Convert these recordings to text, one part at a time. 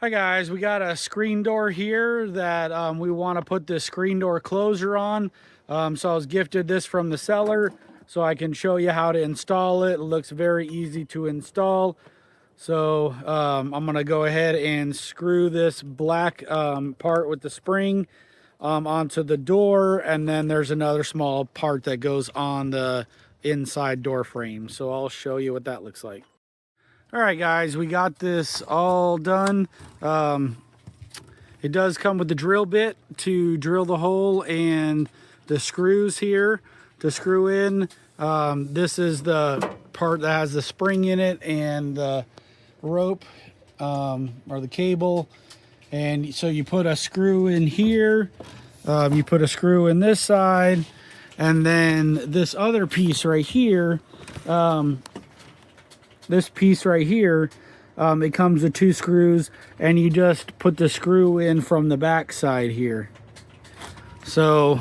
Hi guys, we got a screen door here that we want to put this screen door closer on. So I was gifted this from the seller so I can show you how to install it. It looks very easy to install. So I'm going to go ahead and screw this black part with the spring onto the door, and then there's another small part that goes on the inside door frame. So I'll show you what that looks like. All right, guys, we got this all done. It does come with the drill bit to drill the hole and the screws here to screw in. This is the part that has the spring in it and the rope or the cable. And so you put a screw in here, you put a screw in this side, and then this other piece right here, this piece right here, it comes with 2 screws, and you just put the screw in from the back side here. So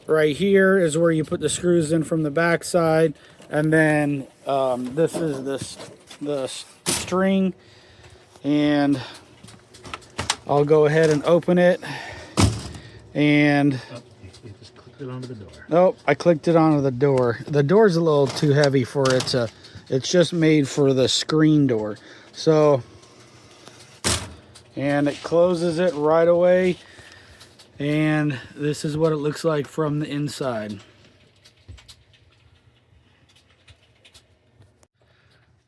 right here is where you put the screws in from the back side, and then this is the string, and I'll go ahead and open it. And you just clicked it onto the door. Oh, I clicked it onto the door. The door's a little too heavy for it to. It's just made for the screen door. So, and it closes it right away. And this is what it looks like from the inside.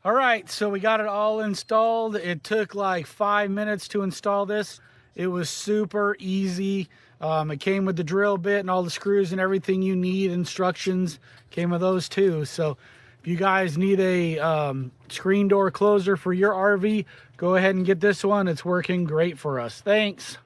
All right, so we got it all installed. It took like 5 minutes to install this. It was super easy. It came with the drill bit and all the screws and everything you need. Instructions came with those too. So if you guys need a screen door closer for your RV, go ahead and get this one. It's working great for us. Thanks.